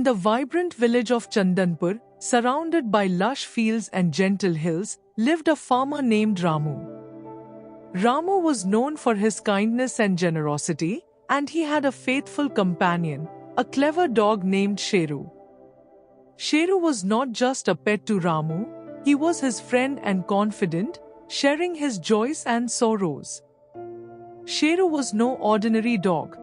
the vibrant village of Chandanpur, surrounded by lush fields and gentle hills, lived a farmer named Ramu. Ramu was known for his kindness and generosity, and he had a faithful companion, a clever dog named Sheru. Sheru was not just a pet to Ramu, he was his friend and confidant, sharing his joys and sorrows. Sheru was no ordinary dog.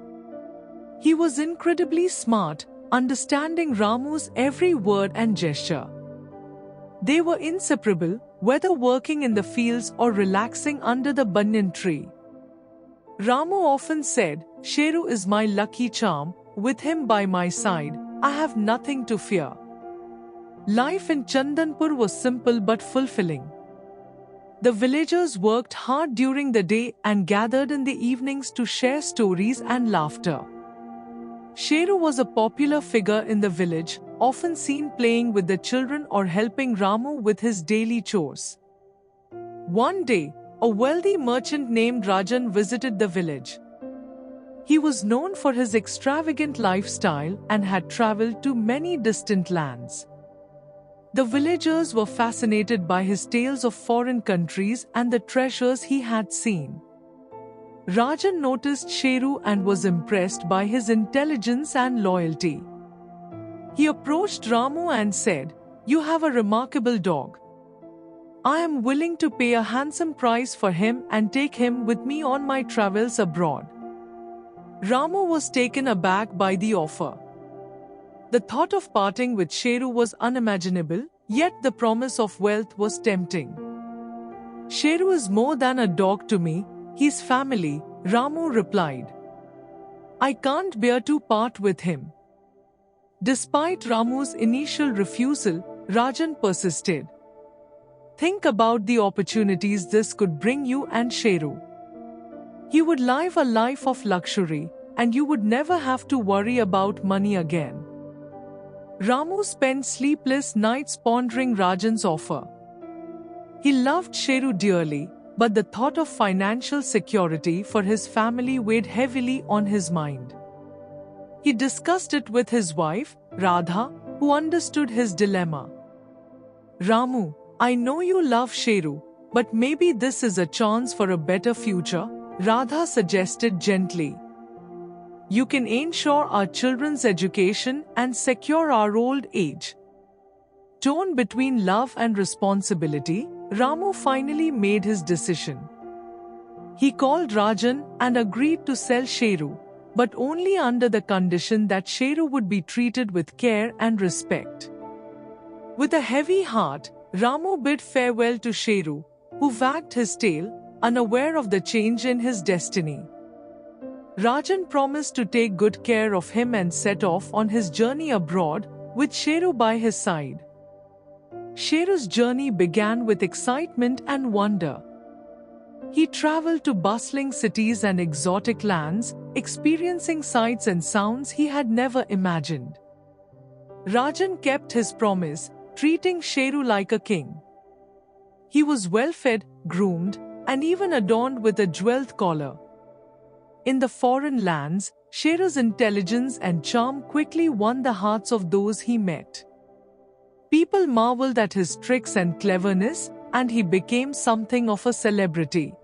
He was incredibly smart, understanding Ramu's every word and gesture. They were inseparable, whether working in the fields or relaxing under the banyan tree. Ramu often said, "Sheru is my lucky charm, with him by my side, I have nothing to fear." Life in Chandanpur was simple but fulfilling. The villagers worked hard during the day and gathered in the evenings to share stories and laughter. Sheru was a popular figure in the village, often seen playing with the children or helping Ramu with his daily chores. One day, a wealthy merchant named Rajan visited the village. He was known for his extravagant lifestyle and had traveled to many distant lands. The villagers were fascinated by his tales of foreign countries and the treasures he had seen. Rajan noticed Sheru and was impressed by his intelligence and loyalty. He approached Ramu and said, "You have a remarkable dog. I am willing to pay a handsome price for him and take him with me on my travels abroad." Ramu was taken aback by the offer. The thought of parting with Sheru was unimaginable, yet the promise of wealth was tempting. "Sheru is more than a dog to me, he's family," Ramu replied. "I can't bear to part with him." Despite Ramu's initial refusal, Rajan persisted. "Think about the opportunities this could bring you and Sheru. He would live a life of luxury, and you would never have to worry about money again." Ramu spent sleepless nights pondering Rajan's offer. He loved Sheru dearly, but the thought of financial security for his family weighed heavily on his mind. He discussed it with his wife, Radha, who understood his dilemma. "Ramu, I know you love Sheru, but maybe this is a chance for a better future," Radha suggested gently. "You can ensure our children's education and secure our old age." Torn between love and responsibility, Ramu finally made his decision. He called Rajan and agreed to sell Sheru, but only under the condition that Sheru would be treated with care and respect. With a heavy heart, Ramu bid farewell to Sheru, who wagged his tail, unaware of the change in his destiny. Rajan promised to take good care of him and set off on his journey abroad, with Sheru by his side. Sheru's journey began with excitement and wonder. He traveled to bustling cities and exotic lands, experiencing sights and sounds he had never imagined. Rajan kept his promise, treating Sheru like a king. He was well-fed, groomed, and even adorned with a jeweled collar. In the foreign lands, Sheru's intelligence and charm quickly won the hearts of those he met. People marveled at his tricks and cleverness, and he became something of a celebrity.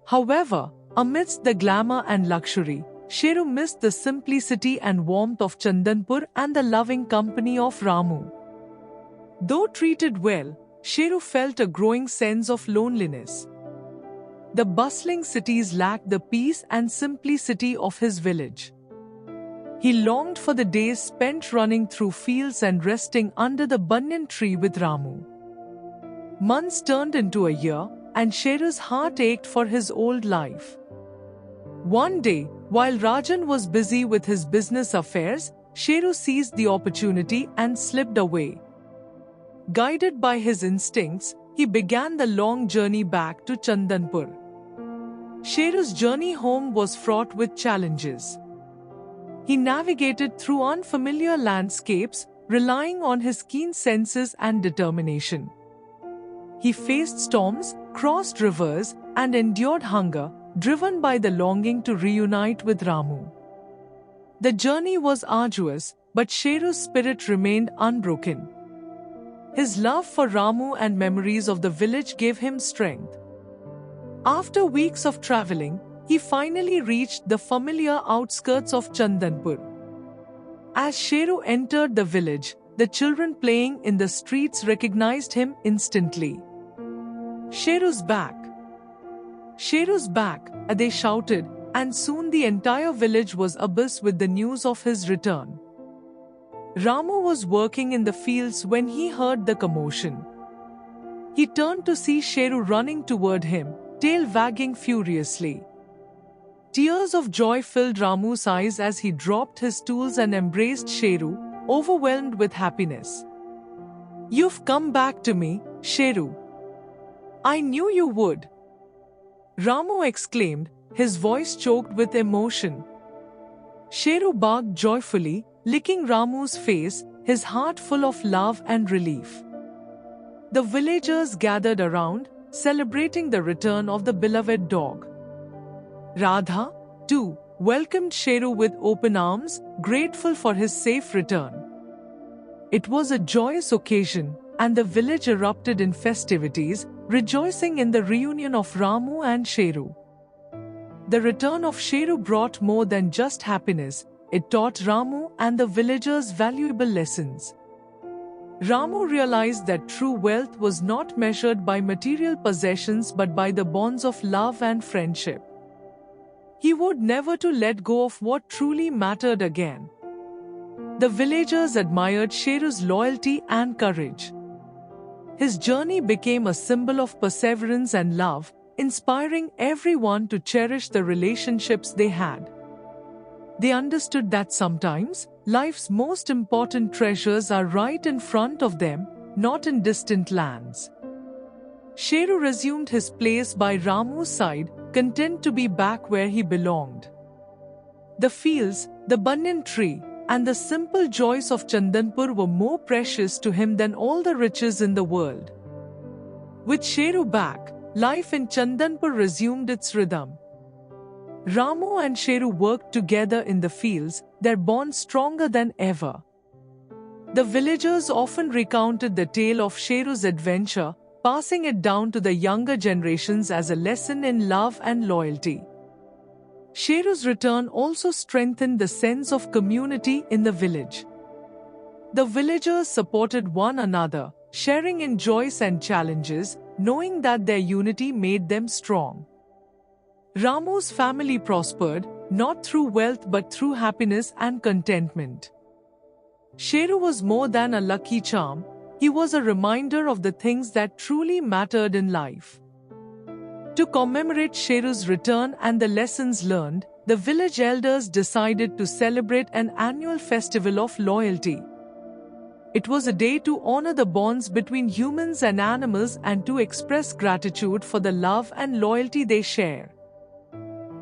However, amidst the glamour and luxury, Sheru missed the simplicity and warmth of Chandanpur and the loving company of Ramu. Though treated well, Sheru felt a growing sense of loneliness. The bustling cities lacked the peace and simplicity of his village. He longed for the days spent running through fields and resting under the banyan tree with Ramu. Months turned into a year, and Sheru's heart ached for his old life. One day, while Rajan was busy with his business affairs, Sheru seized the opportunity and slipped away. Guided by his instincts, he began the long journey back to Chandanpur. Sheru's journey home was fraught with challenges. He navigated through unfamiliar landscapes, relying on his keen senses and determination. He faced storms, crossed rivers, and endured hunger, driven by the longing to reunite with Ramu. The journey was arduous, but Sheru's spirit remained unbroken. His love for Ramu and memories of the village gave him strength. After weeks of traveling, he finally reached the familiar outskirts of Chandanpur. As Sheru entered the village, the children playing in the streets recognized him instantly. "Sheru's back! Sheru's back!" they shouted, and soon the entire village was abuzz with the news of his return. Ramu was working in the fields when he heard the commotion. He turned to see Sheru running toward him, tail wagging furiously. Tears of joy filled Ramu's eyes as he dropped his tools and embraced Sheru, overwhelmed with happiness. "You've come back to me, Sheru. I knew you would," Ramu exclaimed, his voice choked with emotion. Sheru barked joyfully, licking Ramu's face, his heart full of love and relief. The villagers gathered around, celebrating the return of the beloved dog. Radha, too, welcomed Sheru with open arms, grateful for his safe return. It was a joyous occasion, and the village erupted in festivities, rejoicing in the reunion of Ramu and Sheru. The return of Sheru brought more than just happiness. It taught Ramu and the villagers valuable lessons. Ramu realized that true wealth was not measured by material possessions but by the bonds of love and friendship. He would never to let go of what truly mattered again. The villagers admired Sheru's loyalty and courage. His journey became a symbol of perseverance and love, inspiring everyone to cherish the relationships they had. They understood that sometimes, life's most important treasures are right in front of them, not in distant lands. Sheru resumed his place by Ramu's side, content to be back where he belonged. The fields, the banyan tree, and the simple joys of Chandanpur were more precious to him than all the riches in the world. With Sheru back, life in Chandanpur resumed its rhythm. Ramu and Sheru worked together in the fields, their bond stronger than ever. The villagers often recounted the tale of Sheru's adventure, passing it down to the younger generations as a lesson in love and loyalty. Sheru's return also strengthened the sense of community in the village. The villagers supported one another, sharing in joys and challenges, knowing that their unity made them strong. Ramu's family prospered, not through wealth but through happiness and contentment. Sheru was more than a lucky charm, he was a reminder of the things that truly mattered in life. To commemorate Sheru's return and the lessons learned, the village elders decided to celebrate an annual festival of loyalty. It was a day to honor the bonds between humans and animals and to express gratitude for the love and loyalty they share.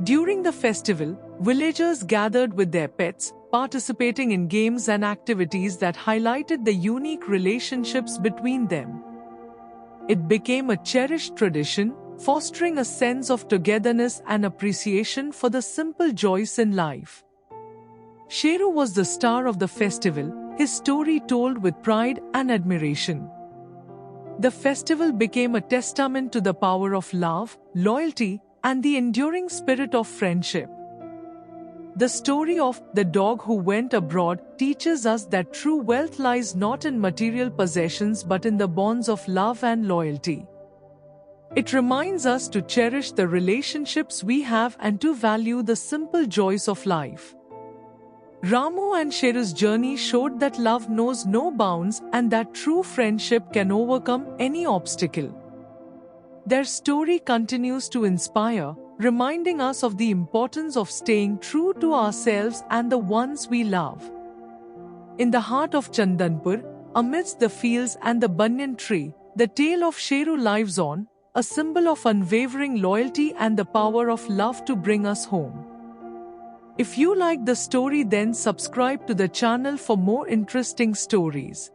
During the festival, villagers gathered with their pets, participating in games and activities that highlighted the unique relationships between them. It became a cherished tradition, fostering a sense of togetherness and appreciation for the simple joys in life. Sheru was the star of the festival, his story told with pride and admiration. The festival became a testament to the power of love, loyalty, and the enduring spirit of friendship. The story of the dog who went abroad teaches us that true wealth lies not in material possessions but in the bonds of love and loyalty. It reminds us to cherish the relationships we have and to value the simple joys of life. Ramu and Sheru's journey showed that love knows no bounds and that true friendship can overcome any obstacle. Their story continues to inspire, reminding us of the importance of staying true to ourselves and the ones we love. In the heart of Chandanpur, amidst the fields and the banyan tree, the tale of Sheru lives on, a symbol of unwavering loyalty and the power of love to bring us home. If you like the story, then subscribe to the channel for more interesting stories.